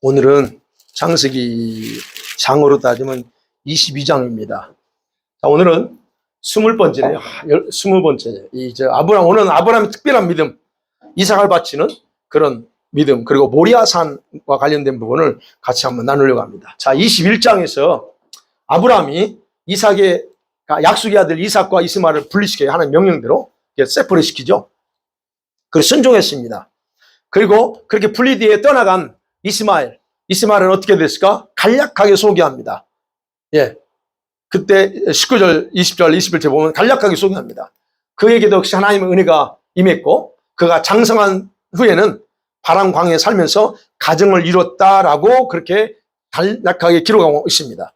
오늘은 창세기 장으로 따지면 22장입니다. 자, 오늘은 20번째네요. 20번째. 오늘은 아브라함의 특별한 믿음, 이삭을 바치는 그런 믿음, 그리고 모리아산과 관련된 부분을 같이 한번 나누려고 합니다. 자, 21장에서 아브라함이 이삭의 약속의 아들 이삭과 이스마엘을 분리시켜요. 하나님 명령대로 세퍼레 시키죠. 그리고 순종했습니다. 그리고 그렇게 분리 뒤에 떠나간 이스마엘은 어떻게 됐을까? 간략하게 소개합니다. 예. 그때 19절, 20절, 21절 보면 간략하게 소개합니다. 그에게도 역시 하나님의 은혜가 임했고, 그가 장성한 후에는 바람 광야에 살면서 가정을 이뤘다라고 그렇게 간략하게 기록하고 있습니다.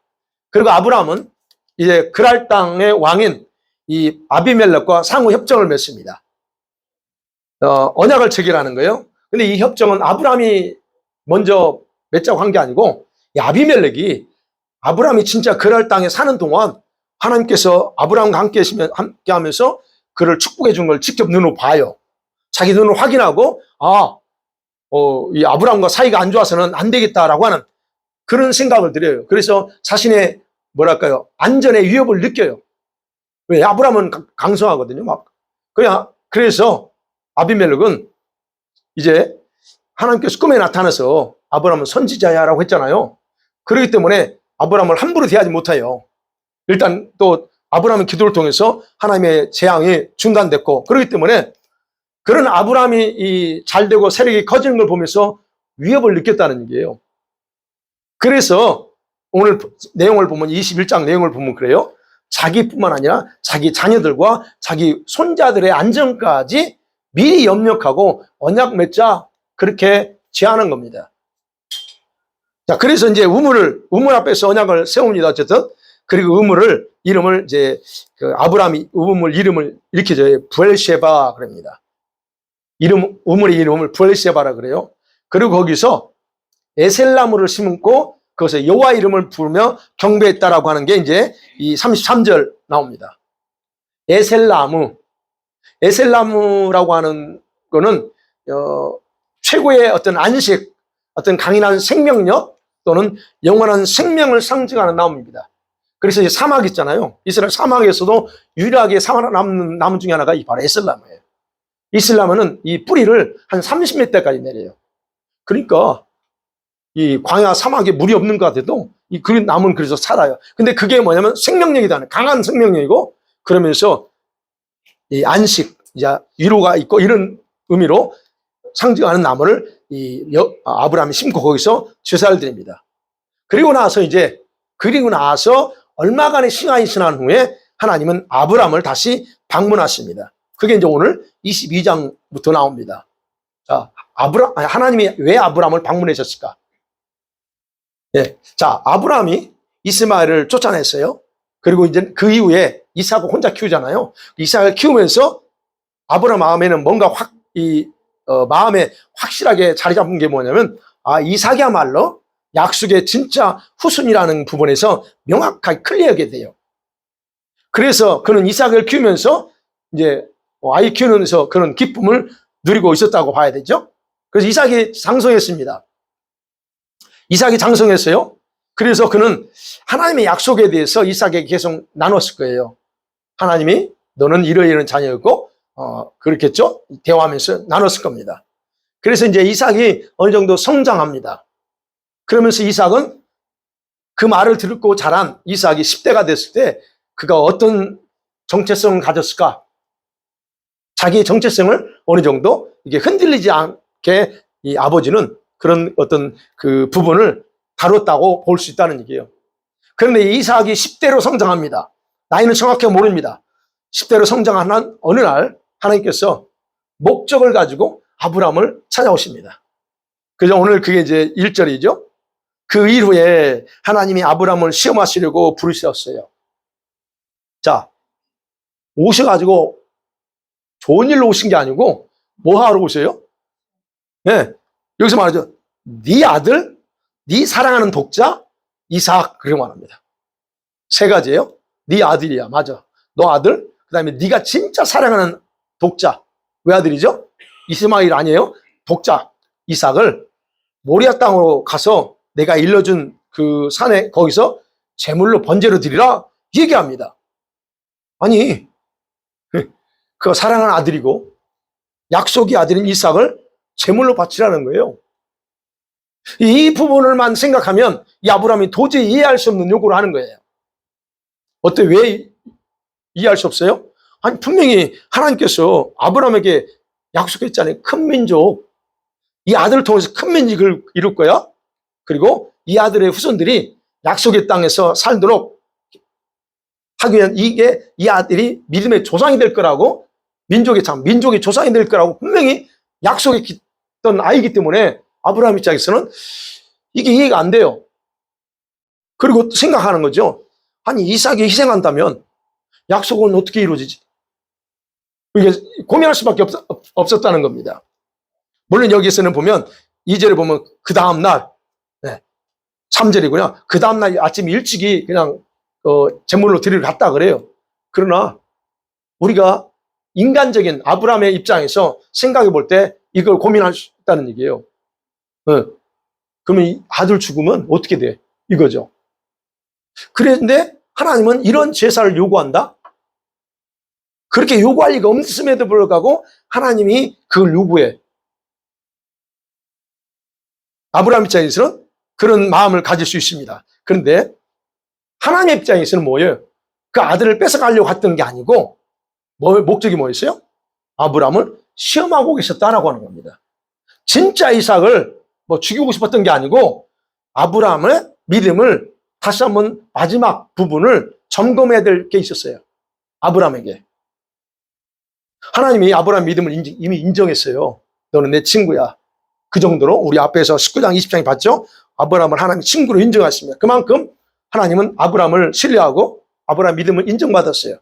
그리고 아브라함은 이제 그랄 땅의 왕인 이 아비멜렉과 상호 협정을 맺습니다. 언약을 체결하는 거예요. 근데 이 협정은 아브라함이 먼저 맺자고 한 게 아니고, 이 아비멜렉이 아브라함이 진짜 그랄 땅에 사는 동안 하나님께서 아브라함과 함께 하면서 그를 축복해 준 걸 직접 눈으로 봐요. 자기 눈으로 확인하고, 이 아브라함과 사이가 안 좋아서는 안 되겠다라고 하는 그런 생각을 들여요. 그래서 자신의 안전의 위협을 느껴요. 왜? 아브라함은 강성하거든요. 그래서 아비멜렉은 이제 하나님께서 꿈에 나타나서 아브라함은 선지자야라고 했잖아요. 그렇기 때문에 아브라함을 함부로 대하지 못해요. 일단 또 아브라함의 기도를 통해서 하나님의 재앙이 중단됐고, 그렇기 때문에 그런 아브라함이 잘되고 세력이 커지는 걸 보면서 위협을 느꼈다는 얘기예요. 그래서 오늘 내용을 보면 21장 내용을 보면 그래요. 자기뿐만 아니라 자기 자녀들과 자기 손자들의 안전까지 미리 염려하고 언약 맺자 그렇게 제안한 겁니다. 자, 그래서 이제 우물 앞에서 언약을 세웁니다. 어쨌든. 그리고 이름을 이제 아브라함이 우물 이름을 이렇게 부엘셰바 그럽니다. 우물의 이름을 부엘셰바라 그래요. 그리고 거기서 에셀나무를 심고 그것에 여호와 이름을 부르며 경배했다라고 하는 게 이제 이 33절 나옵니다. 에셀나무라고 하는 거는 최고의 어떤 안식, 어떤 강인한 생명력 또는 영원한 생명을 상징하는 나무입니다. 그래서 이 사막 있잖아요. 이스라엘 사막에서도 유일하게 살아남는 나무 중에 하나가 바로 에셀나무예요. 이슬람은 이 뿌리를 한 30m까지 내려요. 그러니까 이 광야 사막에 물이 없는 것 같아도 그 나무는 그래서 살아요. 근데 그게 뭐냐면 생명력이다. 강한 생명력이고, 그러면서 이 안식, 위로가 있고 이런 의미로 상징하는 나무를 아브라함이 심고 거기서 제사를 드립니다. 그리고 나서 얼마간의 시간이 지난 후에 하나님은 아브라함을 다시 방문하십니다. 그게 이제 오늘 22장부터 나옵니다. 자, 하나님이 왜 아브라함을 방문하셨을까? 예. 자, 아브라함이 이스마엘을 쫓아냈어요. 그리고 이제 그 이후에 이삭을 혼자 키우잖아요. 이삭을 키우면서 아브라함 마음에는 뭔가 마음에 확실하게 자리 잡은 게 뭐냐면, 이삭이야말로 약속의 진짜 후손이라는 부분에서 명확하게 클리어하게 돼요. 그래서 그는 이삭을 키우면서 이제 아이 키우면서 그런 기쁨을 누리고 있었다고 봐야 되죠. 그래서 이삭이 장성했어요. 그래서 그는 하나님의 약속에 대해서 이삭에게 계속 나눴을 거예요. 하나님이 너는 이러이러한 자녀였고, 그렇겠죠? 대화하면서 나눴을 겁니다. 그래서 이제 이삭이 어느 정도 성장합니다. 그러면서 이삭은 그 말을 듣고 자란 이삭이 10대가 됐을 때 그가 어떤 정체성을 가졌을까? 자기의 정체성을 어느 정도 이게 흔들리지 않게 이 아버지는 그런 어떤 그 부분을 다뤘다고 볼 수 있다는 얘기예요. 그런데 이삭이 10대로 성장합니다. 나이는 정확히 모릅니다. 10대로 성장하는 어느 날 하나님께서 목적을 가지고 아브라함을 찾아오십니다. 그래서 오늘 그게 이제 1절이죠. 그 이후에 하나님이 아브라함을 시험하시려고 부르셨어요. 자, 오셔가지고 좋은 일로 오신 게 아니고 뭐 하러 오세요? 네, 여기서 말하죠. 네 아들, 네 사랑하는 독자 이삭, 그렇게 말합니다. 세 가지예요. 네 아들이야, 맞아. 너 아들, 그 다음에 네가 진짜 사랑하는 독자. 왜 아들이죠? 이스마엘 아니에요? 독자 이삭을 모리아 땅으로 가서 내가 일러준 그 산에 거기서 제물로 번제로 드리라 얘기합니다. 아니, 그 사랑하는 아들이고 약속의 아들인 이삭을 제물로 바치라는 거예요. 이 부분을만 생각하면 이 아브라함이 도저히 이해할 수 없는 요구를 하는 거예요. 어때? 왜 이해할 수 없어요? 아니, 분명히 하나님께서 아브라함에게 약속했잖아요. 큰 민족, 이 아들을 통해서 큰 민족을 이룰 거야. 그리고 이 아들의 후손들이 약속의 땅에서 살도록 하기 위한 이게 이 아들이 믿음의 조상이 될 거라고, 민족의 조상이 될 거라고 분명히 약속했던 아이기 때문에 아브라함 입장에서는 이게 이해가 안 돼요. 그리고 생각하는 거죠. 아니, 이삭이 희생한다면 약속은 어떻게 이루어지지? 이게 고민할 수밖에 없었다는 겁니다. 물론 여기에서는 보면 2절에 보면 그 다음날, 3절이고요. 그 다음날 아침 일찍이 그냥 제물로 드리러 갔다 그래요. 그러나 우리가 인간적인 아브라함의 입장에서 생각해 볼 때 이걸 고민할 수 있다는 얘기예요. 그러면 이 아들 죽으면 어떻게 돼? 이거죠. 그런데 하나님은 이런 제사를 요구한다? 그렇게 요구할 리가 없음에도 불구하고 하나님이 그걸 요구해. 아브라함 입장에서는 그런 마음을 가질 수 있습니다. 그런데 하나님의 입장에서는 뭐예요? 그 아들을 뺏어가려고 했던 게 아니고 목적이 뭐였어요? 아브라함을 시험하고 계셨다라고 하는 겁니다. 진짜 이삭을 죽이고 싶었던 게 아니고 아브라함의 믿음을 다시 한번 마지막 부분을 점검해야 될 게 있었어요. 아브라함에게. 하나님이 아브라함 믿음을 이미 인정했어요. 너는 내 친구야. 그 정도로 우리 앞에서 19장, 20장에 봤죠? 아브라함을 하나님이 친구로 인정하십니다. 그만큼 하나님은 아브라함을 신뢰하고 아브라함 믿음을 인정받았어요.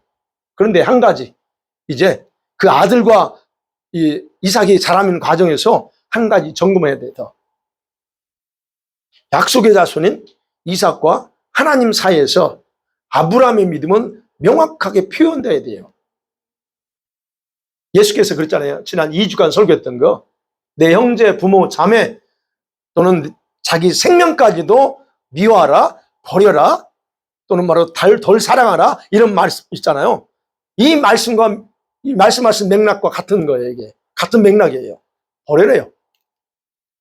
그런데 한 가지, 이제 그 아들과 이삭이 자라는 과정에서 한 가지 점검해야 돼요. 약속의 자손인 이삭과 하나님 사이에서 아브라함의 믿음은 명확하게 표현돼야 돼요. 예수께서 그랬잖아요. 지난 2주간 설교했던 거. 내 형제, 부모, 자매 또는 자기 생명까지도 미워하라, 버려라, 또는 덜 사랑하라, 이런 말씀 있잖아요. 이 말씀하신 맥락과 같은 거예요. 이게 같은 맥락이에요. 버려래요.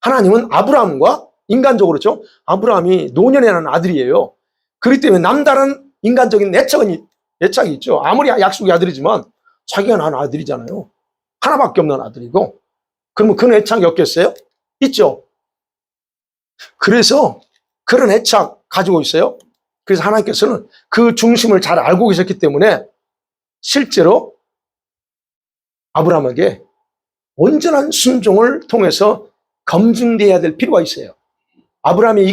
하나님은 아브라함과 인간적으로 그렇죠. 아브라함이 노년에 난 아들이에요. 그렇기 때문에 남다른 인간적인 애착이 있죠. 아무리 약속의 아들이지만 자기가 낳은 아들이잖아요. 하나밖에 없는 아들이고. 그러면 그런 애착이 없겠어요? 있죠. 그래서 그런 애착 가지고 있어요. 그래서 하나님께서는 그 중심을 잘 알고 계셨기 때문에 실제로 아브라함에게 온전한 순종을 통해서 검증돼야 될 필요가 있어요. 아브라함이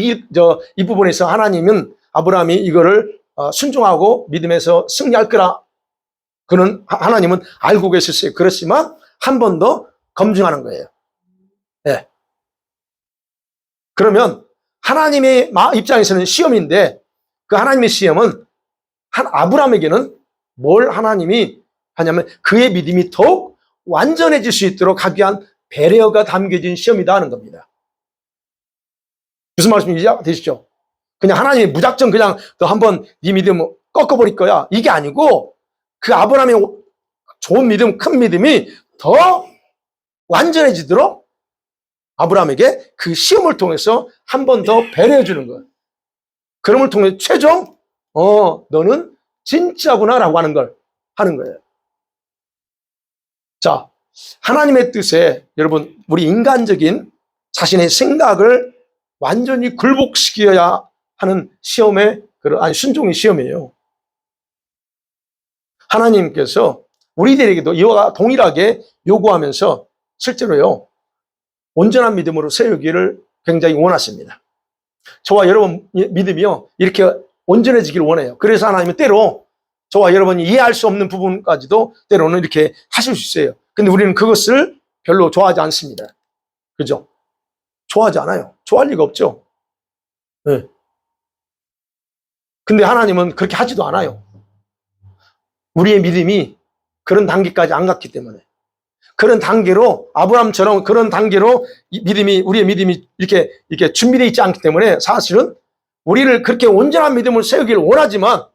이 부분에서 하나님은 아브라함이 이거를 순종하고 믿음에서 승리할 거라 하나님은 알고 계셨어요. 그렇지만 한 번 더 검증하는 거예요. 네. 그러면 하나님의 입장에서는 시험인데 그 하나님의 시험은 아브라함에게는 뭘 하나님이 하냐면 그의 믿음이 더욱 완전해질 수 있도록 하기 위한 배려가 담겨진 시험이다 하는 겁니다. 무슨 말씀인지 되시죠? 그냥 하나님이 무작정 그냥 너 한번 네 믿음 꺾어버릴 거야. 이게 아니고 그 아브라함의 좋은 믿음, 큰 믿음이 더 완전해지도록 아브라함에게 그 시험을 통해서 한 번 더 배려해 주는 거예요. 그럼을 통해 최종 너는 진짜구나 라고 하는 거예요. 자, 하나님의 뜻에 여러분 우리 인간적인 자신의 생각을 완전히 굴복시켜야 하는 순종의 시험이에요. 하나님께서 우리들에게도 이와 동일하게 요구하면서 실제로요 온전한 믿음으로 세우기를 굉장히 원하십니다. 저와 여러분 믿음이요 이렇게 온전해지기를 원해요. 그래서 하나님은 때로 저와 여러분이 이해할 수 없는 부분까지도 때로는 이렇게 하실 수 있어요. 근데 우리는 그것을 별로 좋아하지 않습니다. 그죠? 좋아하지 않아요. 좋아할 리가 없죠. 네. 근데 하나님은 그렇게 하지도 않아요. 우리의 믿음이 그런 단계까지 안 갔기 때문에. 그런 단계로, 아브라함처럼 그런 단계로 우리의 믿음이 이렇게 준비되어 있지 않기 때문에 사실은 우리를 그렇게 온전한 믿음을 세우기를 원하지만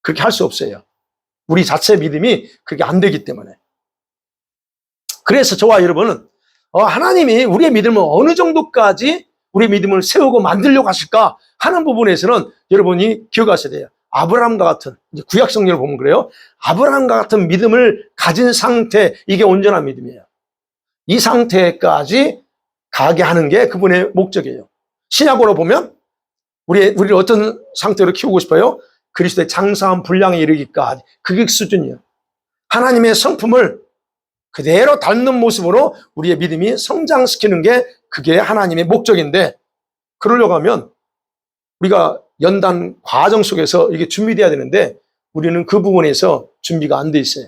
그렇게 할 수 없어요. 우리 자체 믿음이 그렇게 안 되기 때문에. 그래서 저와 여러분은 하나님이 우리의 믿음을 어느 정도까지 우리의 믿음을 세우고 만들려고 하실까 하는 부분에서는 여러분이 기억하셔야 돼요. 아브라함과 같은, 이제 구약 성경을 보면 그래요. 아브라함과 같은 믿음을 가진 상태, 이게 온전한 믿음이에요. 이 상태까지 가게 하는 게 그분의 목적이에요. 신약으로 보면 우리를 어떤 상태로 키우고 싶어요? 그리스도의 장사한 분량에 이르기까지. 그게 수준이에요. 하나님의 성품을 그대로 닮는 모습으로 우리의 믿음이 성장시키는 게 그게 하나님의 목적인데, 그러려고 하면 우리가 연단 과정 속에서 이게 준비돼야 되는데 우리는 그 부분에서 준비가 안 돼 있어요.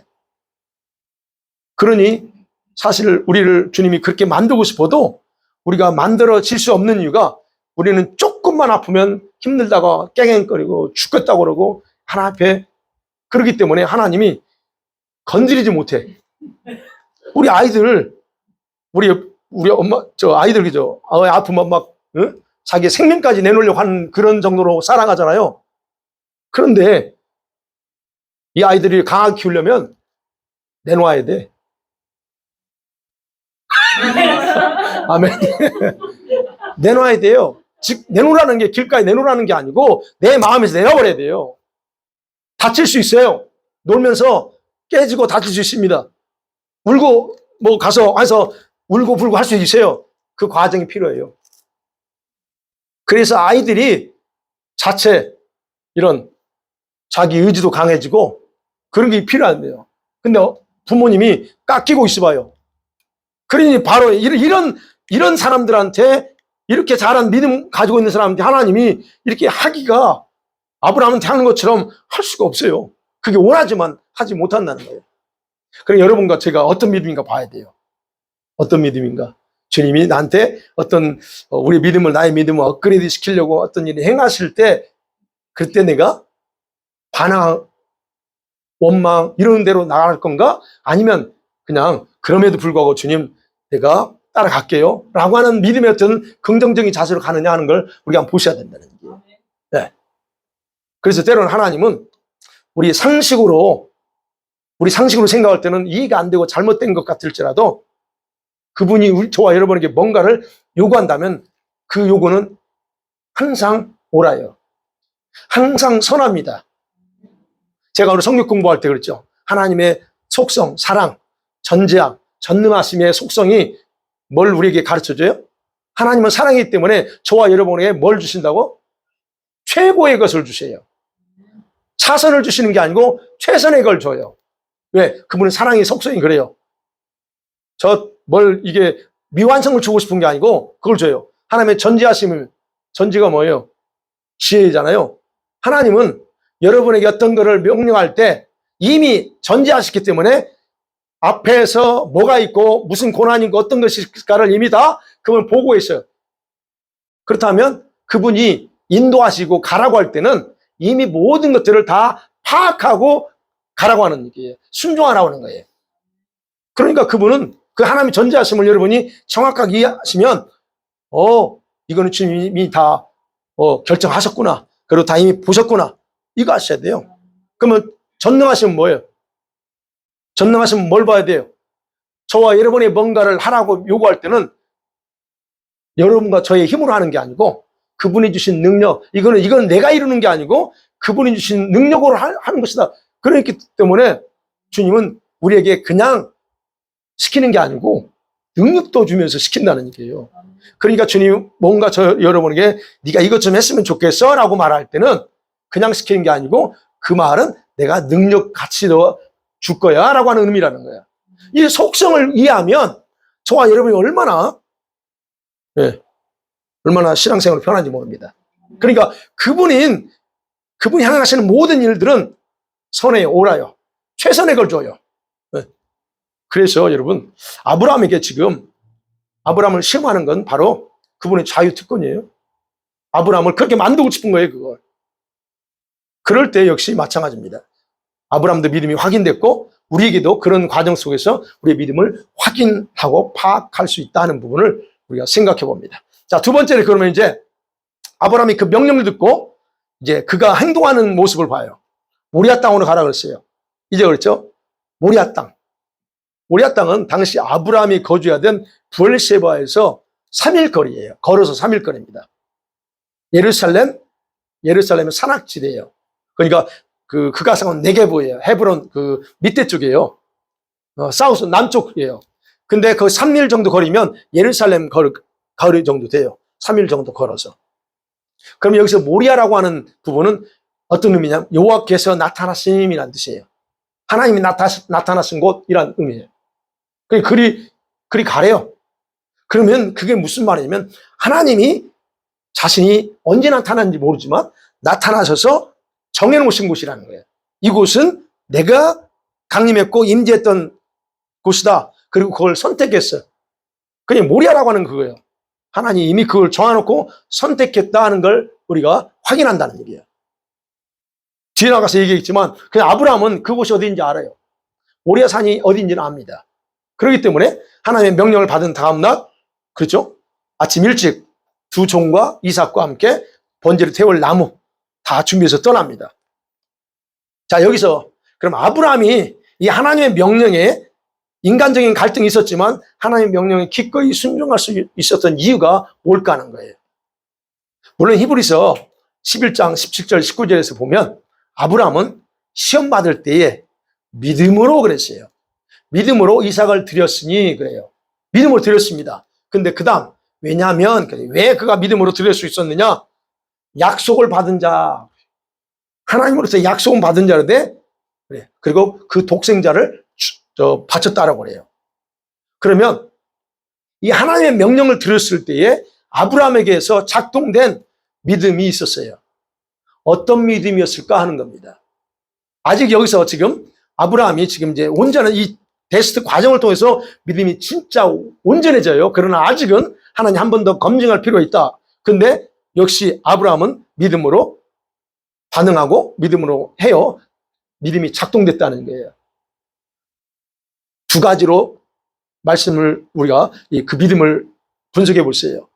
그러니 사실 우리를 주님이 그렇게 만들고 싶어도 우리가 만들어질 수 없는 이유가, 우리는 조금만 아프면 힘들다가 깽깽거리고 죽겠다고 그러고 하나님 앞에 그러기 때문에 하나님이 건드리지 못해. 우리 아이들, 우리 엄마, 아이들, 그죠? 아프면 막, 응? 자기 생명까지 내놓으려고 하는 그런 정도로 사랑하잖아요. 그런데 이 아이들이 강하게 키우려면 내놓아야 돼. 아멘. 내놓아야 돼요. 즉, 내놓으라는 게 길가에 내놓으라는 게 아니고 내 마음에서 내려버려야 돼요. 다칠 수 있어요. 놀면서 깨지고 다칠 수 있습니다. 울고 가서 울고 불고 할 수 있어요. 그 과정이 필요해요. 그래서 아이들이 자체 이런 자기 의지도 강해지고 그런 게 필요한데요. 근데 부모님이 깎이고 있어봐요. 그러니 바로 이런 사람들한테, 이렇게 잘한 믿음 가지고 있는 사람한테 하나님이 이렇게 하기가 아브라함한테 하는 것처럼 할 수가 없어요. 그게 원하지만 하지 못한다는 거예요. 그러니까 여러분과 제가 어떤 믿음인가 봐야 돼요. 어떤 믿음인가? 주님이 나한테 우리 믿음을, 나의 믿음을 업그레이드 시키려고 어떤 일을 행하실 때, 그때 내가 반항, 원망 이런 대로 나갈 건가? 아니면 그냥 그럼에도 불구하고 주님, 내가 따라갈게요 라고 하는 믿음의 어떤 긍정적인 자세로 가느냐 하는 걸 우리가 한번 보셔야 된다는 얘기예요. 네. 그래서 때로는 하나님은 우리 상식으로 생각할 때는 이해가 안 되고 잘못된 것 같을지라도, 그분이 저와 여러분에게 뭔가를 요구한다면 그 요구는 항상 옳아요. 항상 선합니다. 제가 오늘 성경 공부할 때 그랬죠. 하나님의 속성, 사랑, 전지함, 전능하심의 속성이 뭘 우리에게 가르쳐줘요? 하나님은 사랑이기 때문에 저와 여러분에게 뭘 주신다고? 최고의 것을 주세요. 차선을 주시는 게 아니고 최선의 걸 줘요. 왜? 그분은 사랑의 속성이 그래요. 이게 미완성을 주고 싶은 게 아니고 그걸 줘요. 하나님의 전지하심을, 전지가 뭐예요? 지혜잖아요. 하나님은 여러분에게 어떤 거를 명령할 때 이미 전지하셨기 때문에 앞에서 뭐가 있고 무슨 고난이 있고 어떤 것이 있을까를 이미 다 그분 보고 있어요. 그렇다면 그분이 인도하시고 가라고 할 때는 이미 모든 것들을 다 파악하고 가라고 하는 얘기예요. 순종하라고 하는 거예요. 그러니까 그분은 그 하나님의 전지하심을 여러분이 정확하게 이해하시면 이거는 주님이 다 결정하셨구나. 그리고 다 이미 보셨구나. 이거 아셔야 돼요. 그러면 전능하시면 뭐예요? 전능하시면 뭘 봐야 돼요? 저와 여러분이 뭔가를 하라고 요구할 때는 여러분과 저의 힘으로 하는 게 아니고 그분이 주신 능력, 이건 내가 이루는 게 아니고 그분이 주신 능력으로 하는 것이다. 그렇기 때문에 주님은 우리에게 그냥 시키는 게 아니고 능력도 주면서 시킨다는 얘기예요. 그러니까 주님 뭔가 여러분에게 네가 이것 좀 했으면 좋겠어 라고 말할 때는 그냥 시키는 게 아니고 그 말은 내가 능력 같이 너 줄 거야 라고 하는 의미라는 거야. 이 속성을 이해하면 저와 여러분이 얼마나 신앙생활이 편한지 모릅니다. 그러니까 그분이 향하시는 모든 일들은 선해요, 옳아요. 최선의 걸 줘요. 그래서 여러분, 아브라함을 시험하는 건 바로 그분의 자유특권이에요. 아브라함을 그렇게 만들고 싶은 거예요, 그걸. 그럴 때 역시 마찬가지입니다. 아브라함도 믿음이 확인됐고 우리에게도 그런 과정 속에서 우리의 믿음을 확인하고 파악할 수 있다는 부분을 우리가 생각해 봅니다. 자, 두 번째는 그러면 이제 아브라함이 그 명령을 듣고 이제 그가 행동하는 모습을 봐요. 모리아 땅으로 가라 그랬어요. 이제 그렇죠? 모리아 땅. 모리아 땅은 당시 아브라함이 거주하던 브엘세바에서 3일 거리예요. 걸어서 3일 거리입니다. 예루살렘은 산악지대예요. 그러니까 그가 생각한 네게보예요. 헤브론 그 밑에 쪽이에요. 사우스 남쪽이에요. 근데 그 3일 정도 거리면 예루살렘 거리 정도 돼요. 3일 정도 걸어서. 그럼 여기서 모리아라고 하는 부분은 어떤 의미냐면 여호와께서 나타나신 힘이라는 뜻이에요. 하나님이 나타나신 곳이란 의미예요. 그리 가래요. 그러면 그게 무슨 말이냐면 하나님이 자신이 언제 나타났는지 모르지만 나타나셔서 정해놓으신 곳이라는 거예요. 이곳은 내가 강림했고 임재했던 곳이다. 그리고 그걸 선택했어요. 그게 모리아라고 하는 그거예요. 하나님이 이미 그걸 정해놓고 선택했다 하는 걸 우리가 확인한다는 얘기예요. 뒤에 나가서 얘기했지만 그냥 아브라함은 그곳이 어디인지 알아요. 모리아 산이 어디인지는 압니다. 그렇기 때문에 하나님의 명령을 받은 다음날, 그렇죠? 아침 일찍 두 종과 이삭과 함께 번제를 태울 나무 다 준비해서 떠납니다. 자, 여기서 그럼 아브라함이 이 하나님의 명령에 인간적인 갈등이 있었지만 하나님의 명령에 기꺼이 순종할 수 있었던 이유가 뭘까 하는 거예요. 물론 히브리서 11장 17절 19절에서 보면 아브라함은 시험 받을 때에 믿음으로 그랬어요. 믿음으로 이삭을 드렸으니 그래요. 믿음으로 드렸습니다. 근데 그 다음 왜냐하면 왜 그가 믿음으로 드릴 수 있었느냐? 약속을 받은 자, 하나님으로서 약속은 받은 자인데 그래. 그리고 그 독생자를 바쳤다라고 그래요. 그러면 이 하나님의 명령을 들었을 때에 아브라함에게서 작동된 믿음이 있었어요. 어떤 믿음이었을까 하는 겁니다. 아직 여기서 지금 아브라함이 지금 이제 온전한 이 테스트 과정을 통해서 믿음이 진짜 온전해져요. 그러나 아직은 하나님 한 번 더 검증할 필요가 있다. 근데 역시 아브라함은 믿음으로 반응하고 믿음으로 해요. 믿음이 작동됐다는 거예요. 두 가지로 말씀을 우리가 그 믿음을 분석해 볼 수 있어요.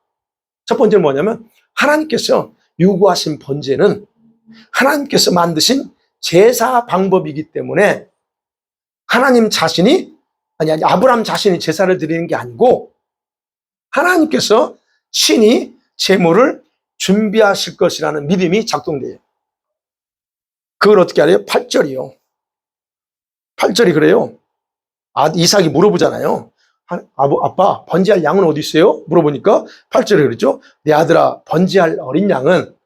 첫 번째는 뭐냐면 하나님께서 요구하신 번제는 하나님께서 만드신 제사 방법이기 때문에 하나님 자신이 아니 아브라함 자신이 제사를 드리는 게 아니고 하나님께서 신이 제물을 준비하실 것이라는 믿음이 작동돼요. 그걸 어떻게 알아요? 8절이요. 8절이 그래요. 이삭이 물어보잖아요. 아빠, 번제할 양은 어디 있어요? 물어보니까 8절에 그랬죠. 내 아들아, 번제할 어린 양은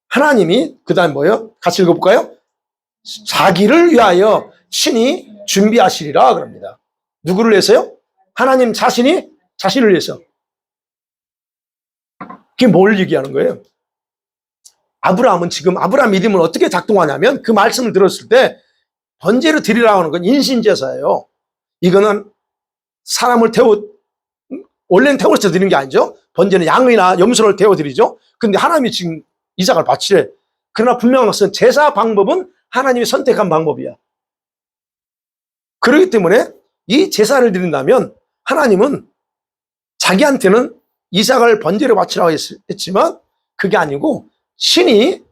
하나님이 그 다음 뭐예요? 같이 읽어볼까요? 자기를 위하여 신이 준비하시리라 그럽니다. 누구를 위해서요? 하나님 자신이 자신을 위해서. 그게 뭘 얘기하는 거예요? 아브라함은 지금 아브라함 믿음은 어떻게 작동하냐면 그 말씀을 들었을 때 번제를 드리라고 하는 건 인신제사예요. 이거는 사람을 원래는 태워서 드리는 게 아니죠. 번제는 양이나 염소를 태워드리죠. 근데 하나님이 지금 이삭을 바치래. 그러나 분명한 것은 제사 방법은 하나님이 선택한 방법이야. 그렇기 때문에 이 제사를 드린다면 하나님은 자기한테는 이삭을 번제로 바치라고 했지만 그게 아니고 신이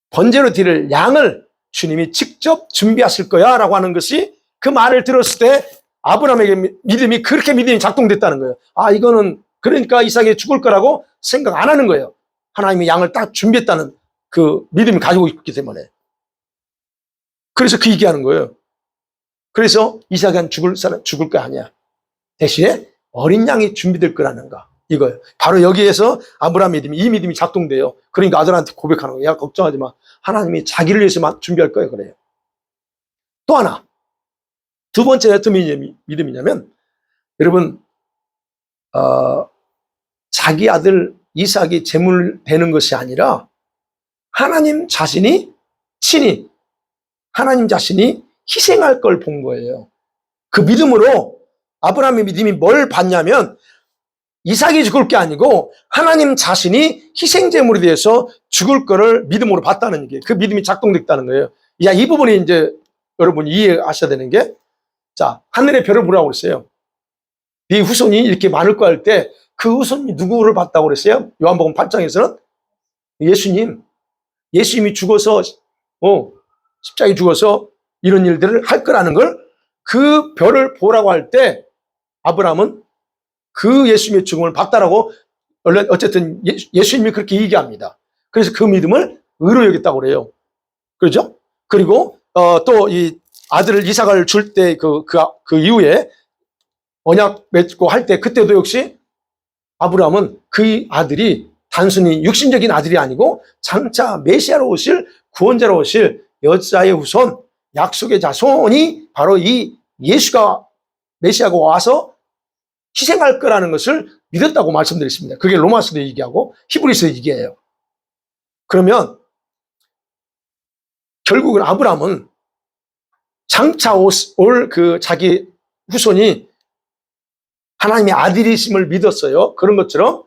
번제로 드릴 양을 주님이 직접 준비하실 거야 라고 하는 것이 그 말을 들었을 때 아브라함에게 믿음이 그렇게 믿음이 작동됐다는 거예요. 이거는 그러니까 이삭이 죽을 거라고 생각 안 하는 거예요. 하나님이 양을 딱 준비했다는 그 믿음이 가지고 있기 때문에. 그래서 그 얘기하는 거예요. 그래서 이삭은 죽을 거 아니야. 대신에 어린 양이 준비될 거라는 거. 이거예요. 바로 여기에서 아브라함 믿음이, 이 믿음이 작동돼요. 그러니까 아들한테 고백하는 거예요. 야, 걱정하지 마. 하나님이 자기를 위해서만 준비할 거예요. 그래요. 또 하나. 두 번째 어떤 믿음이냐면, 여러분, 자기 아들 이삭이 제물 되는 것이 아니라 하나님 자신이 친히 하나님 자신이 희생할 걸 본 거예요. 그 믿음으로 아브라함의 믿음이 뭘 봤냐면 이삭이 죽을 게 아니고 하나님 자신이 희생제물에 대해서 죽을 거를 믿음으로 봤다는 얘기예요. 그 믿음이 작동됐다는 거예요. 이 부분이 이제 여러분 이해하셔야 되는 게, 자, 하늘의 별을 보라고 그랬어요. 네 후손이 이렇게 많을 거 할 때 그 후손이 누구를 봤다고 그랬어요? 요한복음 8장에서는 예수님이 죽어서 십자가에 죽어서 이런 일들을 할 거라는 걸, 그 별을 보라고 할 때 아브라함은 그 예수님의 죽음을 봤다라고, 어쨌든 예수님이 그렇게 얘기합니다. 그래서 그 믿음을 의로 여겼다고 그래요. 그렇죠? 그리고 또 이 아들을 이삭을 줄 때 그 이후에 언약 맺고 할 때, 그때도 역시 아브라함은 그 아들이 단순히 육신적인 아들이 아니고 장차 메시아로 오실, 구원자로 오실 여자의 후손, 약속의 자손이 바로 이 예수가, 메시아가 와서 희생할 거라는 것을 믿었다고 말씀드렸습니다. 그게 로마서도 얘기하고 히브리서도 얘기해요. 그러면 결국은 아브라함은 장차 올 그 자기 후손이 하나님의 아들이심을 믿었어요. 그런 것처럼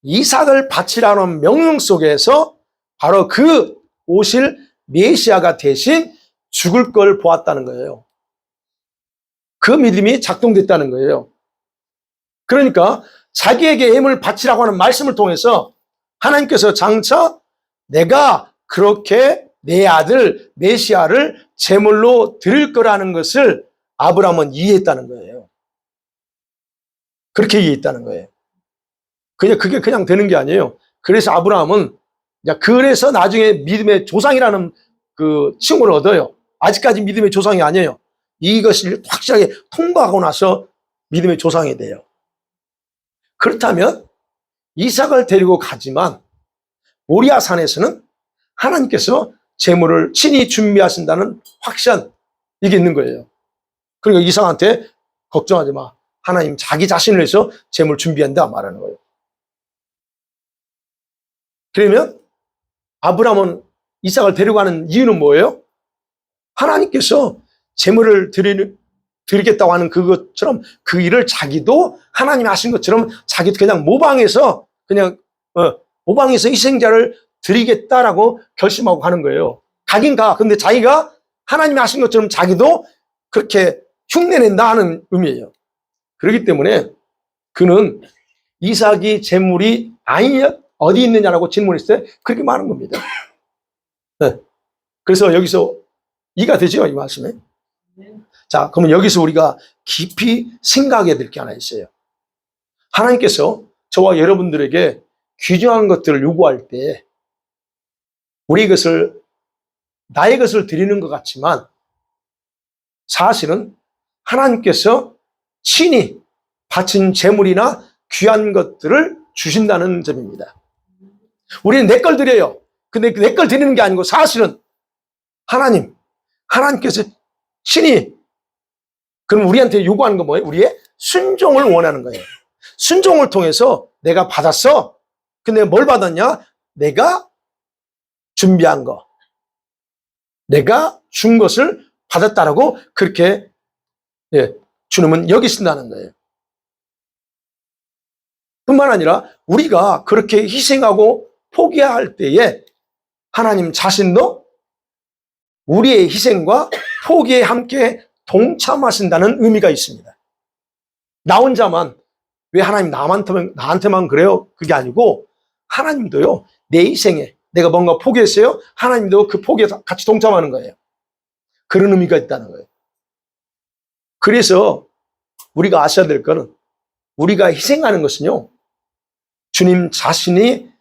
이삭을 바치라는 명령 속에서 바로 그 오실 메시아가 대신 죽을 걸 보았다는 거예요. 그 믿음이 작동됐다는 거예요. 그러니까 자기에게 예물을 바치라고 하는 말씀을 통해서 하나님께서 장차 내가 그렇게 내 아들 메시아를 제물로 드릴 거라는 것을 아브라함은 이해했다는 거예요. 그렇게 이해했다는 거예요. 그게 그냥 되는 게 아니에요. 그래서 아브라함은, 그래서 나중에 믿음의 조상이라는 그 칭호를 얻어요. 아직까지 믿음의 조상이 아니에요. 이것을 확실하게 통과하고 나서 믿음의 조상이 돼요. 그렇다면 이삭을 데리고 가지만 모리아 산에서는 하나님께서 제물을 친히 준비하신다는 확신, 이게 있는 거예요. 그러니까 이삭한테 걱정하지 마, 하나님 자기 자신을 위해서 제물 준비한다 말하는 거예요. 그러면 아브라함은 이삭을 데려가는 이유는 뭐예요? 하나님께서 제물을 드리겠다고 하는 그것처럼 그 일을 자기도 하나님이 하신 것처럼 자기도 그냥 모방해서 희생자를 드리겠다라고 결심하고 가는 거예요. 가긴 가. 근데 자기가 하나님이 하신 것처럼 자기도 그렇게 흉내낸다 하는 의미예요. 그렇기 때문에 그는 이삭이 제물이 아니냐, 어디 있느냐라고 질문했을 때 그렇게 말하는 겁니다. 네. 그래서 여기서 이해가 되죠, 이 말씀에? 자, 그러면 여기서 우리가 깊이 생각해야 될 게 하나 있어요. 하나님께서 저와 여러분들에게 귀중한 것들을 요구할 때 나의 것을 드리는 것 같지만 사실은 하나님께서 친히 바친 제물이나 귀한 것들을 주신다는 점입니다. 우리는 내 걸 드려요. 근데 내 걸 드리는 게 아니고 사실은 하나님께서 친히, 그럼 우리한테 요구하는 건 뭐예요? 우리의 순종을 원하는 거예요. 순종을 통해서 내가 받았어. 근데 뭘 받았냐? 내가 준비한 거, 내가 준 것을 받았다라고 그렇게 주님은 여기신다는 거예요. 뿐만 아니라 우리가 그렇게 희생하고 포기할 때에 하나님 자신도 우리의 희생과 포기에 함께 동참하신다는 의미가 있습니다. 나 혼자만, 왜 하나님 나한테만 그래요? 그게 아니고 하나님도요, 내 희생에 내가 뭔가 포기했어요? 하나님도 그 포기에 같이 동참하는 거예요. 그런 의미가 있다는 거예요. 그래서 우리가 아셔야 될 거는, 우리가 희생하는 것은요, 주님 자신의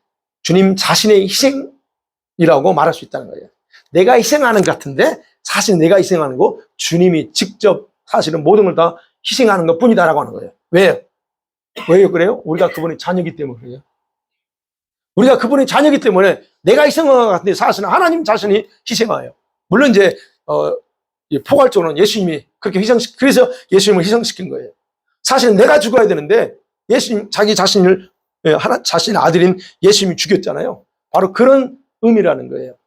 희생이라고 말할 수 있다는 거예요. 내가 희생하는 것 같은데 사실 내가 희생하는 거, 주님이 직접 사실은 모든 걸 다 희생하는 것 뿐이다라고 하는 거예요. 왜요? 그래요? 우리가 그분의 자녀이기 때문에 그래요. 우리가 그분의 자녀이기 때문에 내가 희생한 것 같은데 사실은 하나님 자신이 희생하여요. 물론 이제 포괄적으로는 예수님이 그렇게 그래서 예수님을 희생시킨 거예요. 사실은 내가 죽어야 되는데 예수님 자기 자신을, 자신의 아들인 예수님이 죽였잖아요. 바로 그런 의미라는 거예요.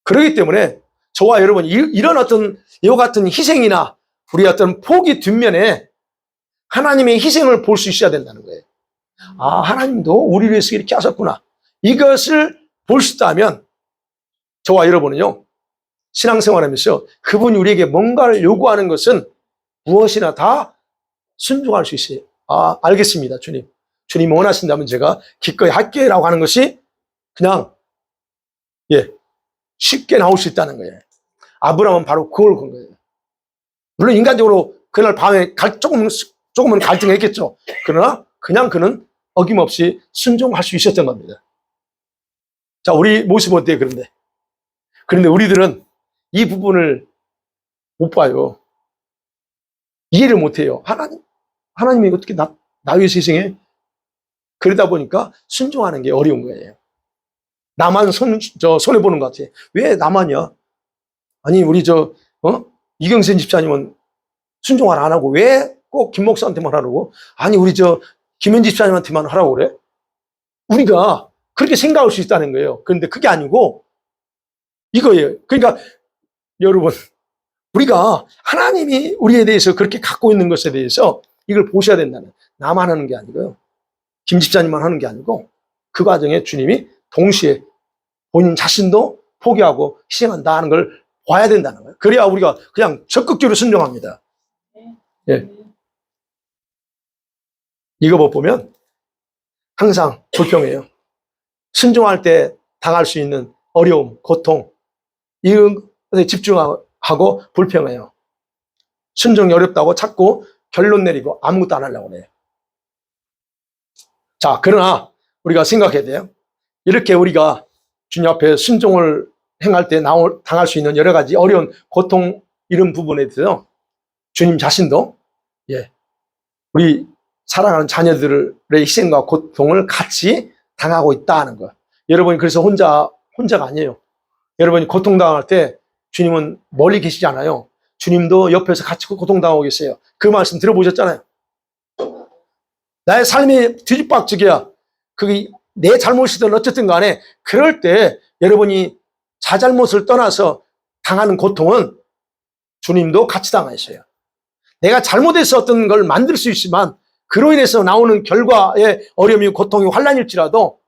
그렇기 때문에 저와 여러분, 이런 어떤 이와 같은 희생이나 우리 어떤 포기 뒷면에 하나님의 희생을 볼 수 있어야 된다는 거예요. 아, 하나님도 우리를 위해서 이렇게 하셨구나. 이것을 볼 수 있다면 저와 여러분은요, 신앙생활하면서 그분이 우리에게 뭔가를 요구하는 것은 무엇이나 다 순종할 수 있어요. 아, 알겠습니다, 주님. 주님 원하신다면 제가 기꺼이 할게라고 하는 것이 그냥 쉽게 나올 수 있다는 거예요. 아브라함은 바로 그걸 건 거예요. 물론 인간적으로 그날 밤에 조금은 갈등했겠죠. 그러나 그냥 그는 어김없이 순종할 수 있었던 겁니다. 자, 우리 모습은 어때요? 그런데 우리들은 이 부분을 못 봐요. 이해를 못 해요. 하나님이 어떻게 나 위해서 희생해? 그러다 보니까 순종하는 게 어려운 거예요. 나만 손해보는 것 같아. 왜 나만이야? 아니, 우리 이경선 집사님은 순종을 안 하고 왜 꼭 김 목사한테만 하라고? 아니, 우리 김현지 집사님한테만 하라고 그래? 우리가 그렇게 생각할 수 있다는 거예요. 그런데 그게 아니고 이거예요. 그러니까 여러분, 우리가 하나님이 우리에 대해서 그렇게 갖고 있는 것에 대해서 이걸 보셔야 된다는, 나만 하는 게 아니고요. 김 집사님만 하는 게 아니고 그 과정에 주님이 동시에 본인 자신도 포기하고 희생한다 하는 걸 봐야 된다는 거예요. 그래야 우리가 그냥 적극적으로 순종합니다. 예. 이거 보면 항상 불평해요. 순종할 때 당할 수 있는 어려움, 고통, 이런 것에 집중하고 불평해요. 순종이 어렵다고 자꾸 결론 내리고 아무것도 안 하려고 해요. 자, 그러나 우리가 생각해야 돼요. 이렇게 우리가 주님 앞에 순종을 행할 때 당할 수 있는 여러 가지 어려운 고통, 이런 부분에 대해서 주님 자신도 우리 사랑하는 자녀들의 희생과 고통을 같이 당하고 있다는 거. 여러분이 그래서 혼자가 아니에요. 여러분이 고통당할 때 주님은 멀리 계시지 않아요. 주님도 옆에서 같이 고통당하고 계세요. 그 말씀 들어보셨잖아요. 나의 삶이 뒤집박죽이야. 그게 내 잘못이든 어쨌든 간에 그럴 때 여러분이 자잘못을 떠나서 당하는 고통은 주님도 같이 당하셔요. 내가 잘못해서 어떤 걸 만들 수 있지만 그로 인해서 나오는 결과의 어려움이, 고통이, 환난일지라도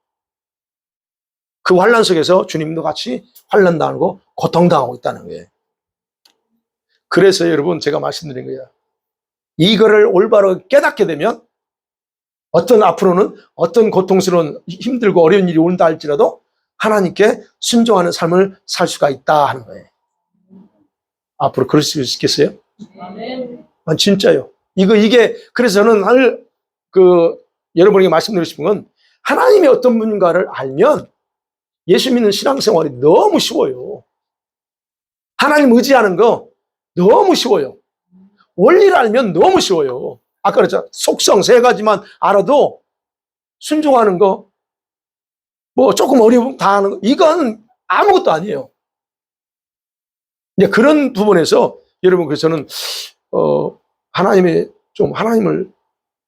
그 환난 속에서 주님도 같이 환난당하고 고통당하고 있다는 거예요. 그래서 여러분, 제가 말씀드린 거예요. 이거를 올바로 깨닫게 되면 앞으로는 어떤 고통스러운, 힘들고 어려운 일이 온다 할지라도 하나님께 순종하는 삶을 살 수가 있다 하는 거예요. 앞으로 그럴 수 있겠어요? 아, 진짜요. 이게 그래서 저는 여러분에게 말씀드리고 싶은 건, 하나님이 어떤 분인가를 알면 예수 믿는 신앙생활이 너무 쉬워요. 하나님 의지하는 거 너무 쉬워요. 원리를 알면 너무 쉬워요. 아까 그랬죠. 속성 3가지만 알아도 순종하는 거, 조금 어려움 당하는 거, 이건 아무것도 아니에요. 이제 그런 부분에서 여러분, 그래서 저는 하나님을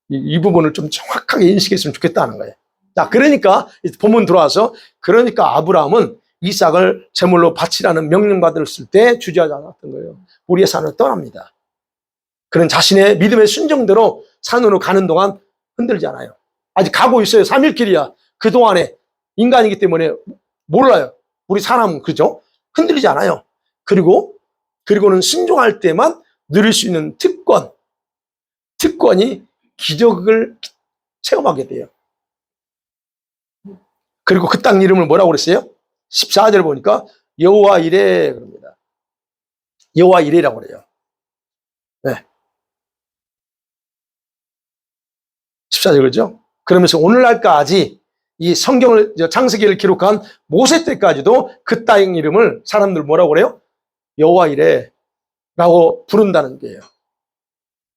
이 부분을 좀 정확하게 인식했으면 좋겠다는 거예요. 자, 그러니까 본문 들어와서, 그러니까 아브라함은 이삭을 제물로 바치라는 명령받았을 때 주저하지 않았던 거예요. 우리의 산을 떠납니다. 그런 자신의 믿음의 순종대로 산으로 가는 동안 흔들지 않아요. 아직 가고 있어요. 3일길이야. 그동안에 인간이기 때문에 몰라요. 우리 사람은, 그죠? 흔들리지 않아요. 그리고는 순종할 때만 누릴 수 있는 특권이 기적을 체험하게 돼요. 그리고 그 땅 이름을 뭐라고 그랬어요? 14절 보니까 여호와 이레 그럽니다. 여호와 이레라고 그래요. 네. 14절 그러죠? 그러면서 오늘날까지 이 성경을, 창세기를 기록한 모세 때까지도 그 땅 이름을 사람들 뭐라고 그래요? 여호와 이레라고 부른다는 거예요.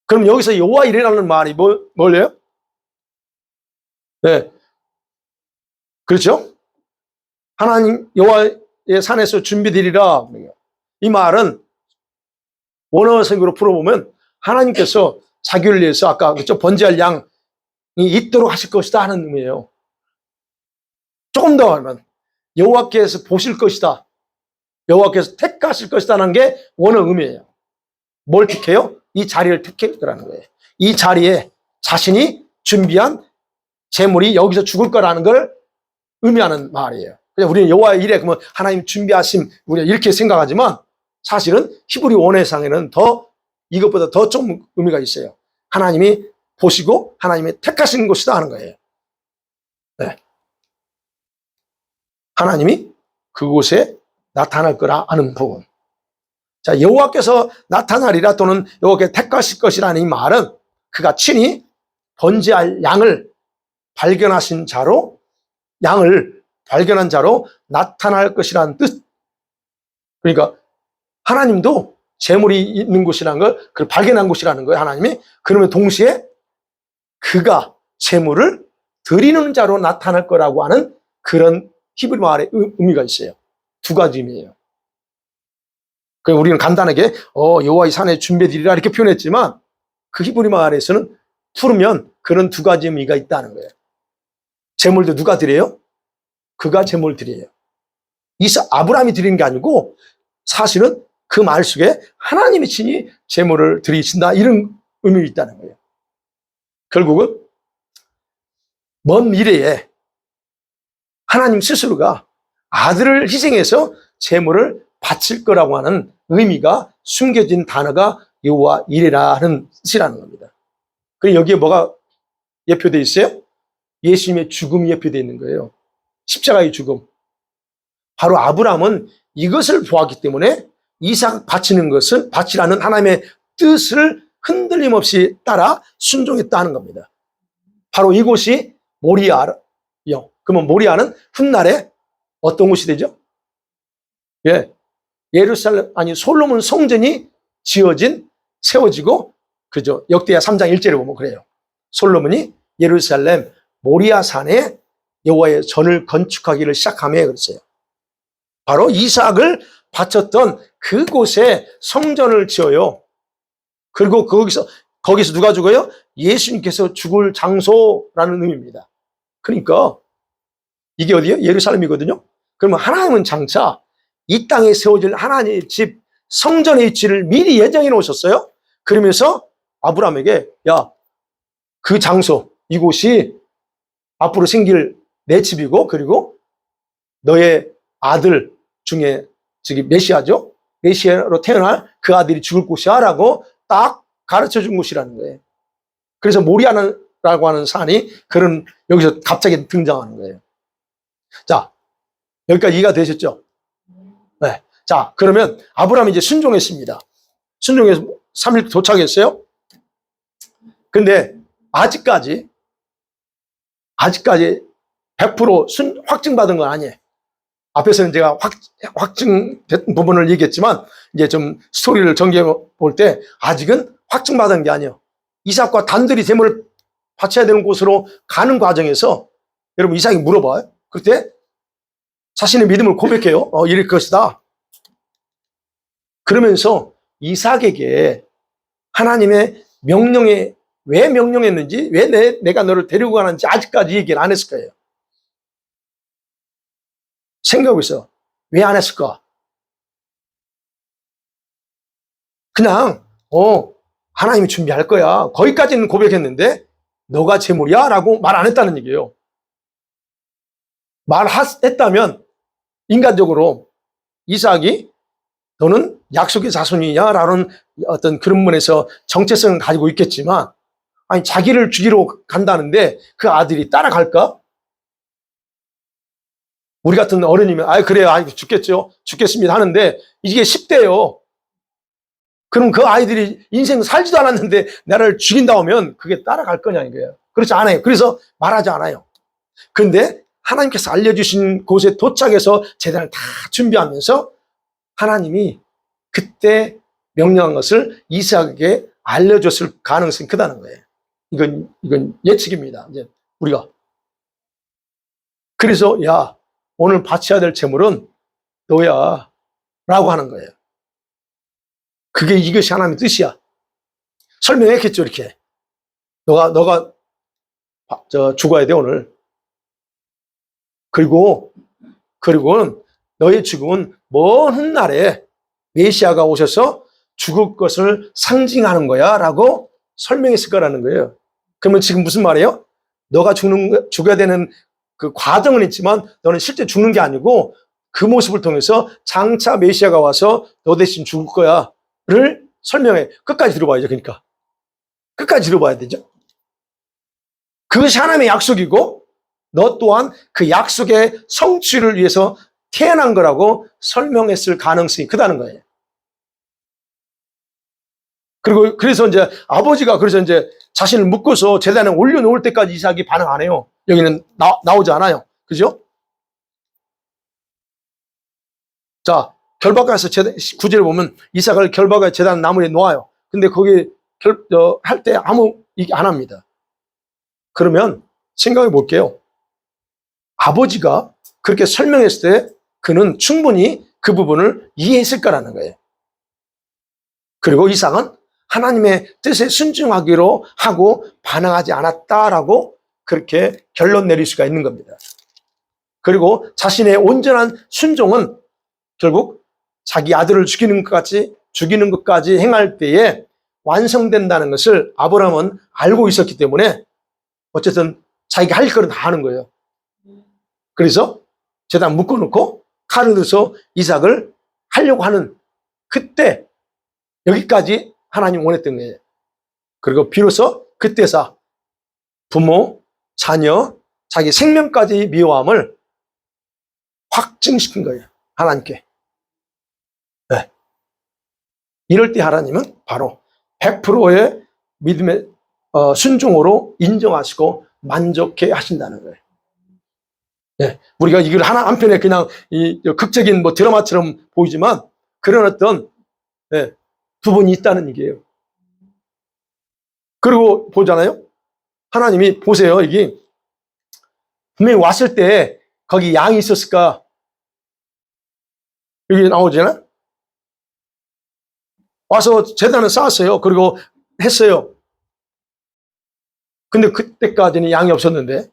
그럼 여기서 여호와 이레라는 말이 뭐예요? 네. 그렇죠? 하나님 여호와의 산에서 준비되리라. 이 말은 원어 성경으로 풀어보면 하나님께서 자기를 위해서 아까 그렇죠? 번제할 양이 있도록 하실 것이다 하는 의미예요. 조금 더 하면 여호와께서 보실 것이다, 여호와께서 택하실 것이다는 게 원어 의미예요. 뭘 택해요? 이 자리를 택했더라는 거예요. 이 자리에 자신이 준비한 제물이 여기서 죽을 거라는 걸 의미하는 말이에요. 우리는 여호와의 일에, 그러면 하나님 준비하심, 우리가 이렇게 생각하지만 사실은 히브리 원어상에는 더 이것보다 더 좀 의미가 있어요. 하나님이 보시고 하나님이 택하신 곳이다 하는 거예요. 네. 하나님이 그곳에 나타날 거라 하는 부분. 자, 여호와께서 나타나리라 또는 여호와께 택하실 것이라는 이 말은 그가 친히 번제할 양을 발견하신 자로, 양을 발견한 자로 나타날 것이라는 뜻. 그러니까 하나님도 재물이 있는 곳이라는 걸 그걸 발견한 곳이라는 거예요. 하나님이. 그러면 동시에 그가 재물을 드리는 자로 나타날 거라고 하는 그런 히브리 말의 의미가 있어요. 두 가지 의미예요. 그래서 우리는 간단하게 여호와의 산에 준비드리라 이렇게 표현했지만 그 히브리 말에서는 풀으면 그런 두 가지 의미가 있다는 거예요. 재물도 누가 드려요? 그가 재물 드려요. 아브라함이 드리는 게 아니고 사실은 그 말 속에 하나님이 친히 재물을 드리신다 이런 의미가 있다는 거예요. 결국은 먼 미래에 하나님 스스로가 아들을 희생해서 재물을 바칠 거라고 하는 의미가 숨겨진 단어가 여호와 이레라는 뜻이라는 겁니다. 그리고 여기에 뭐가 예표되어 있어요? 예수님의 죽음이 예표되어 있는 거예요. 십자가의 죽음. 바로 아브라함은 이것을 보았기 때문에 이삭 바치는 것을 바치라는 하나님의 뜻을 흔들림 없이 따라 순종했다는 겁니다. 바로 이곳이 모리아요. 그러면 모리아는 훗날에 어떤 곳이 되죠? 예, 예루살렘 아니 솔로몬 성전이 지어진 세워지고 그죠? 역대하 3장 1절에 보면 그래요. 솔로몬이 예루살렘 모리아 산에 여호와의 전을 건축하기를 시작하며 그랬어요. 바로 이삭을 바쳤던 그곳에 성전을 지어요. 그리고 거기서 누가 죽어요? 예수님께서 죽을 장소라는 의미입니다. 그러니까 이게 어디예요? 예루살렘이거든요. 그러면 하나님은 장차 이 땅에 세워질 하나님의 집 성전의 위치를 미리 예정해 놓으셨어요. 그러면서 아브라함에게 야, 그 장소 이곳이 앞으로 생길 내 집이고 그리고 너의 아들 중에 저기 메시아죠. 메시아로 태어날 그 아들이 죽을 곳이야 라고 딱 가르쳐 준 곳이라는 거예요. 그래서 모리아라고 하는 산이 그런 여기서 갑자기 등장하는 거예요. 자, 여기까지 이해가 되셨죠? 네. 자, 그러면 아브라함이 이제 순종했습니다. 순종해서 3일 도착했어요. 근데 아직까지 100% 확증받은 건 아니에요. 앞에서는 제가 확증된 부분을 얘기했지만 이제 좀 스토리를 전개해 볼 때 아직은 확증받은 게 아니에요. 이삭과 단둘이 재물을 바쳐야 되는 곳으로 가는 과정에서 여러분 이삭이 물어봐요. 그때 자신의 믿음을 고백해요. 이럴 것이다. 그러면서 이삭에게 하나님의 명령에 왜 명령했는지 왜 내가 너를 데리고 가는지 아직까지 얘기를 안 했을 거예요. 생각하고 있어. 왜 안 했을까? 그냥 하나님이 준비할 거야. 거기까지는 고백했는데 너가 재물이야? 라고 말 안 했다는 얘기예요. 말했다면 인간적으로 이삭이 너는 약속의 자손이냐? 라는 어떤 그런 면에서 정체성을 가지고 있겠지만 아니 자기를 죽이러 간다는데 그 아들이 따라갈까? 우리 같은 어른이면 그래요. 죽겠죠. 죽겠습니다 하는데 이게 10대예요. 그럼 그 아이들이 인생 살지도 않았는데 나를 죽인다 하면 그게 따라갈 거냐 이거예요. 그렇지 않아요. 그래서 말하지 않아요. 근데 하나님께서 알려주신 곳에 도착해서 재단을 다 준비하면서 하나님이 그때 명령한 것을 이삭에게 알려줬을 가능성이 크다는 거예요. 이건 예측입니다. 이제 우리가. 그래서 야, 오늘 바쳐야 될 재물은 너야 라고 하는 거예요. 그게 이것이 하나님의 뜻이야. 설명했겠죠, 이렇게. 너가 죽어야 돼, 오늘. 그리고는 너의 죽음은 먼 훗날에 메시아가 오셔서 죽을 것을 상징하는 거야 라고 설명했을 거라는 거예요. 그러면 지금 무슨 말이에요? 너가 죽어야 되는 그 과정은 있지만 너는 실제 죽는 게 아니고 그 모습을 통해서 장차 메시아가 와서 너 대신 죽을 거야를 설명해. 끝까지 들어봐야죠. 그러니까 끝까지 들어봐야 되죠. 그것이 하나님의 약속이고 너 또한 그 약속의 성취를 위해서 태어난 거라고 설명했을 가능성이 크다는 거예요. 그리고 그래서 이제 아버지가 그래서 이제 자신을 묶어서 제단에 올려놓을 때까지 이삭이 반응 안 해요. 여기는 나오지 않아요. 그죠? 자, 결박가에서 9절에 보면 이삭을 결박가 제단 나무에 놓아요. 근데 거기 할 때 아무 얘기 안 합니다. 그러면 생각해 볼게요. 아버지가 그렇게 설명했을 때 그는 충분히 그 부분을 이해했을 거라는 거예요. 그리고 이삭은 하나님의 뜻에 순종하기로 하고 반항하지 않았다라고 그렇게 결론 내릴 수가 있는 겁니다. 그리고 자신의 온전한 순종은 결국 자기 아들을 죽이는 것까지 행할 때에 완성된다는 것을 아브라함은 알고 있었기 때문에 어쨌든 자기가 할 거는 다 하는 거예요. 그래서 제단 묶어놓고 칼을 들어서 이삭을 하려고 하는 그때 여기까지 하나님 원했던 거예요. 그리고 비로소 그때서 부모, 자녀, 자기 생명까지 미워함을 확증시킨 거예요. 하나님께. 네. 이럴 때 하나님은 바로 100%의 믿음의 순종으로 인정하시고 만족해 하신다는 거예요. 네. 우리가 이걸 하나 한편에 그냥 이 극적인 뭐 드라마처럼 보이지만 그런 어떤 부분이 있다는 얘기예요. 그리고 보잖아요. 하나님이 보세요. 이게 분명히 왔을 때 거기 양이 있었을까? 여기 나오잖아. 와서 제단을 쌓았어요. 그리고 했어요. 근데 그때까지는 양이 없었는데,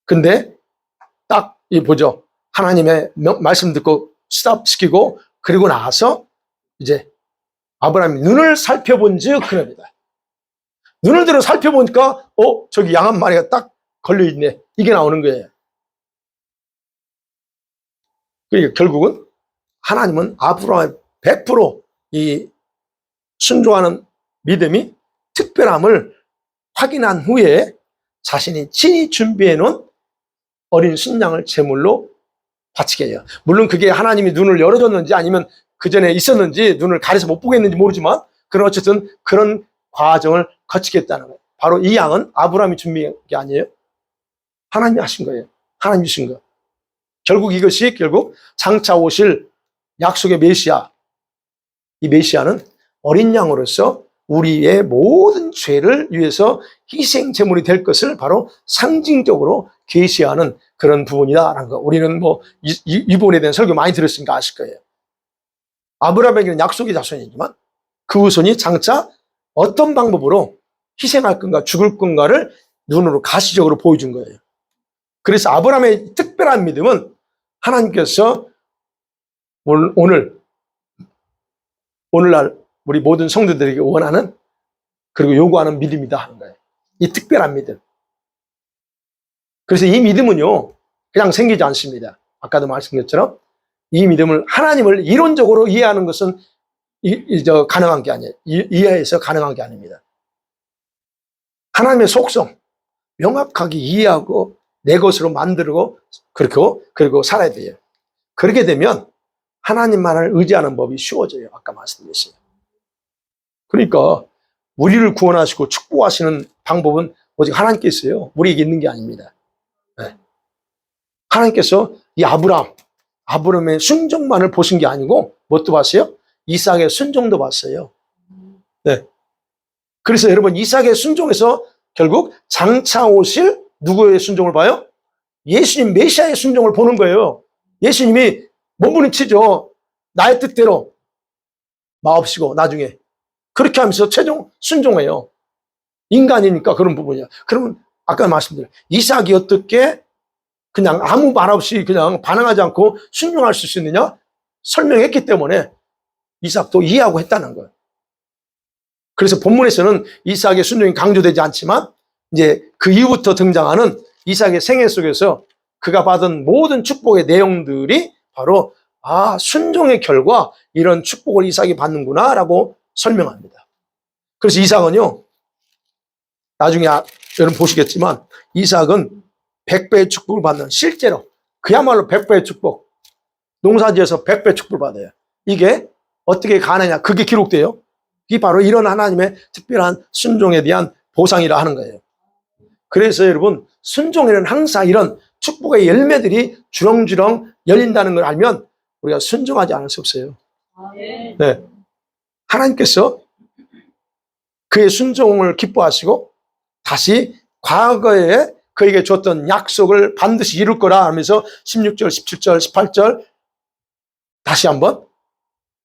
근데 딱 이 보죠. 하나님의 말씀 듣고 스탑시키고 그리고 나서 이제 아브라함이 눈을 살펴본 즉 그럽니다. 눈을 들어 살펴보니까 저기 양 한 마리가 딱 걸려있네. 이게 나오는 거예요. 그러니까 결국은 하나님은 아브라함의 100% 순종하는 믿음이 특별함을 확인한 후에 자신이 친히 준비해 놓은 어린 순양을 제물로 바치게 해요. 물론 그게 하나님이 눈을 열어줬는지 아니면 그 전에 있었는지 눈을 가려서 못 보겠는지 모르지만 그런 어쨌든 그런 과정을 거치겠다는 거예요. 바로 이 양은 아브라함이 준비한 게 아니에요. 하나님이 하신 거예요. 하나님이 주신 거. 결국 이것이 장차 오실 약속의 메시아. 이 메시아는 어린 양으로서 우리의 모든 죄를 위해서 희생 제물이 될 것을 바로 상징적으로 계시하는 그런 부분이다라는 거. 우리는 뭐 이 부분에 대한 설교 많이 들었으니까 아실 거예요. 아브라함에게는 약속의 자손이지만 그 후손이 장차 어떤 방법으로 희생할 건가 죽을 건가를 눈으로 가시적으로 보여준 거예요. 그래서 아브라함의 특별한 믿음은 하나님께서 오늘날 우리 모든 성도들에게 원하는 그리고 요구하는 믿음이다 하는 거예요. 이 특별한 믿음. 그래서 이 믿음은요 그냥 생기지 않습니다. 아까도 말씀드린 것처럼 이 믿음을 하나님을 이론적으로 이해하는 것은 가능한 게 아니에요. 이해해서 가능한 게 아닙니다. 하나님의 속성 명확하게 이해하고 내 것으로 만들고 그리고 살아야 돼요. 그렇게 되면 하나님만을 의지하는 법이 쉬워져요. 아까 말씀드렸어요. 그러니까 우리를 구원하시고 축복하시는 방법은 오직 하나님께 있어요. 우리에게 있는 게 아닙니다. 네. 하나님께서 이 아브라함의 순종만을 보신 게 아니고 뭣도 봤어요? 이삭의 순종도 봤어요. 네. 그래서 여러분 이삭의 순종에서 결국 장차 오실 누구의 순종을 봐요? 예수님 메시아의 순종을 보는 거예요. 예수님이 몸부림치죠. 나의 뜻대로 마옵시고 나중에 그렇게 하면서 최종 순종해요. 인간이니까 그런 부분이야. 그러면 아까 말씀드린 이삭이 어떻게 그냥 아무 말 없이 그냥 반항하지 않고 순종할 수 있느냐? 설명했기 때문에 이삭도 이해하고 했다는 거예요. 그래서 본문에서는 이삭의 순종이 강조되지 않지만 이제 그 이후부터 등장하는 이삭의 생애 속에서 그가 받은 모든 축복의 내용들이 바로 순종의 결과 이런 축복을 이삭이 받는구나 라고 설명합니다. 그래서 이삭은요, 나중에 여러분 보시겠지만 이삭은 100배의 축복을 받는, 실제로 그야말로 100배의 축복, 농사지어서 100배 축복을 받아요. 이게 어떻게 가느냐, 그게 기록돼요. 이게 바로 이런 하나님의 특별한 순종에 대한 보상이라 하는 거예요. 그래서 여러분, 순종에는 항상 이런 축복의 열매들이 주렁주렁 열린다는 걸 알면 우리가 순종하지 않을 수 없어요. 네. 하나님께서 그의 순종을 기뻐하시고 다시 과거에 그에게 줬던 약속을 반드시 이룰 거라 하면서 16절, 17절, 18절 다시 한번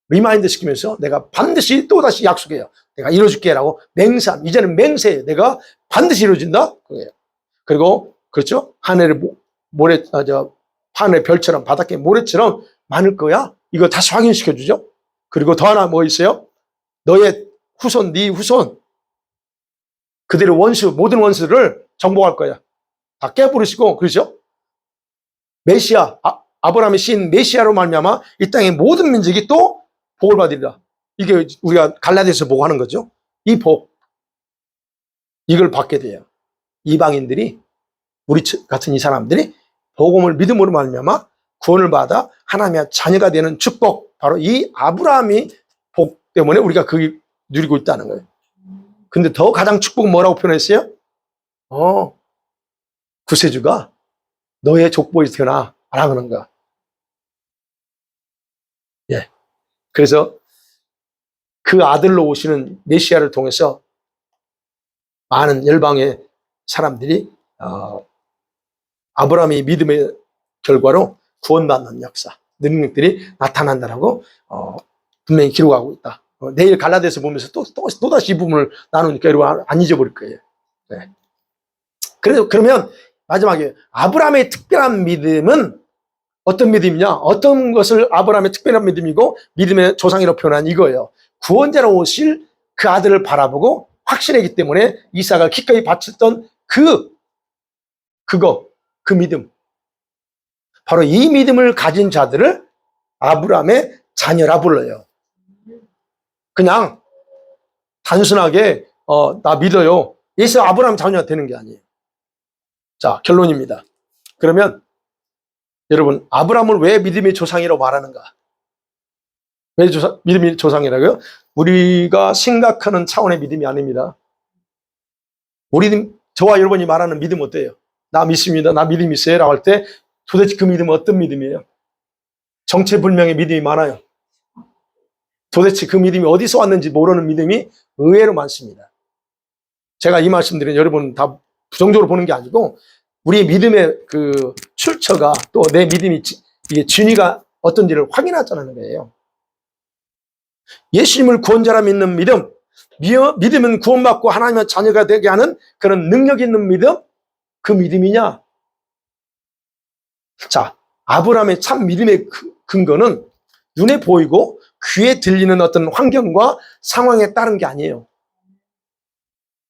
리마인드 시키면서 내가 반드시 또다시 약속해요. 내가 이뤄줄게 라고 맹세함. 이제는 맹세해요. 내가 반드시 이루어진다. 그거예요. 그리고 그렇죠? 하늘의 하늘의 별처럼 바닷가 모래처럼 많을 거야. 이거 다시 확인시켜 주죠. 그리고 더 하나 뭐 있어요? 너의 후손, 네 후손 그대로 모든 원수를 정복할 거야. 다 깨부르시고, 그렇죠? 메시아, 아브라함의 신 메시아로 말미암아 이 땅의 모든 민족이 또 복을 받으리라. 이게 우리가 갈라디아서 보고 하는 거죠. 이 복, 이걸 받게 돼요. 이방인들이, 우리 같은 이 사람들이 복음을 믿음으로 말미암아 구원을 받아 하나님의 자녀가 되는 축복, 바로 이 아브라함이 복 때문에 우리가 그 누리고 있다는 거예요. 근데 더 가장 축복은 뭐라고 표현했어요? 구세주가 너의 족보에 태어나 라고 하는 거야. 예. 그래서 그 아들로 오시는 메시아를 통해서 많은 열방의 사람들이 아브라함의 믿음의 결과로 구원받는 역사, 능력들이 나타난다라고 분명히 기록하고 있다. 내일 갈라디아서 보면서 또다시 이 부분을 나누니까 여러분 안 잊어버릴 거예요. 네. 그래서 그러면 마지막에 아브라함의 특별한 믿음은 어떤 믿음이냐? 어떤 것을 아브라함의 특별한 믿음이고 믿음의 조상이라고 표현한 이거예요. 구원자로 오실 그 아들을 바라보고 확신했기 때문에 이삭을 기꺼이 바쳤던 그 믿음. 바로 이 믿음을 가진 자들을 아브라함의 자녀라 불러요. 그냥 단순하게 나 믿어요. 예수 아브라함 자녀가 되는 게 아니에요. 자, 결론입니다. 그러면 여러분, 아브라함을 왜 믿음의 조상이라고 말하는가? 왜 믿음의 조상이라고요? 우리가 생각하는 차원의 믿음이 아닙니다. 저와 여러분이 말하는 믿음 어때요? 나 믿습니다. 나 믿음 있어요. 라고 할 때 도대체 그 믿음은 어떤 믿음이에요? 정체불명의 믿음이 많아요. 도대체 그 믿음이 어디서 왔는지 모르는 믿음이 의외로 많습니다. 제가 이 말씀드린 여러분 다 부정적으로 보는 게 아니고 우리의 믿음의 그 출처가 또 내 믿음이 이게 진위가 어떤지를 확인하자는 거예요. 예수님을 구원자라 믿는 믿음, 믿음은 구원받고 하나님의 자녀가 되게 하는 그런 능력 있는 믿음, 그 믿음이냐? 자, 아브라함의 참 믿음의 근거는 눈에 보이고 귀에 들리는 어떤 환경과 상황에 따른 게 아니에요.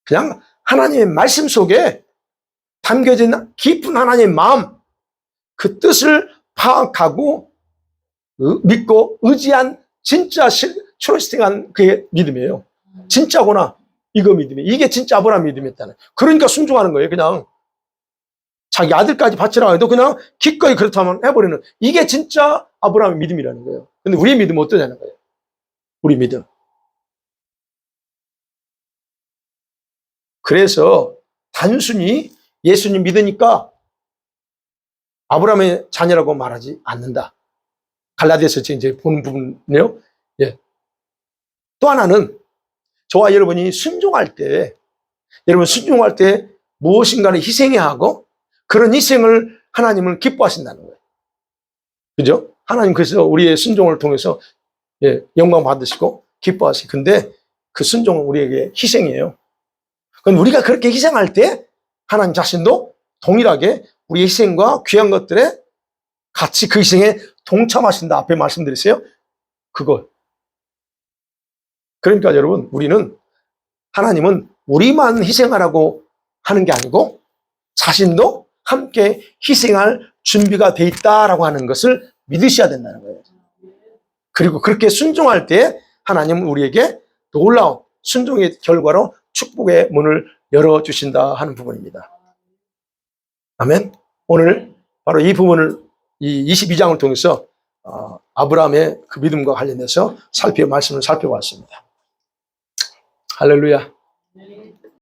그냥 하나님의 말씀 속에 담겨진 깊은 하나님의 마음, 그 뜻을 파악하고 믿고 의지한 진짜 트러스팅한 그의 믿음이에요. 진짜구나. 이거 믿음이. 이게 진짜 아브라함 믿음이었다는. 그러니까 순종하는 거예요. 그냥 자기 아들까지 바치라고 해도 그냥 기꺼이 그렇다면 해버리는. 이게 진짜 아브라함의 믿음이라는 거예요. 근데 우리의 믿음은 어떠냐는 거예요. 우리 믿음. 그래서 단순히 예수님 믿으니까 아브라함의 자녀라고 말하지 않는다. 갈라디아서 이제 보는 부분이요. 예. 또 하나는 저와 여러분이 순종할 때, 여러분 순종할 때 무엇인가를 희생해야 하고 그런 희생을 하나님은 기뻐하신다는 거예요. 그죠? 하나님 그래서 우리의 순종을 통해서 영광 받으시고 기뻐하시고, 근데 그 순종은 우리에게 희생이에요. 그럼 우리가 그렇게 희생할 때 하나님 자신도 동일하게 우리의 희생과 귀한 것들에 같이 그 희생에 동참하신다. 앞에 말씀드렸어요. 그거. 그러니까 여러분, 하나님은 우리만 희생하라고 하는 게 아니고 자신도 함께 희생할 준비가 돼 있다라고 하는 것을 믿으셔야 된다는 거예요. 그리고 그렇게 순종할 때 하나님은 우리에게 놀라운 순종의 결과로 축복의 문을 열어주신다 하는 부분입니다. 아멘. 오늘 바로 이 부분을 이 22장을 통해서 아브라함의 그 믿음과 관련해서 말씀을 살펴봤습니다. 할렐루야.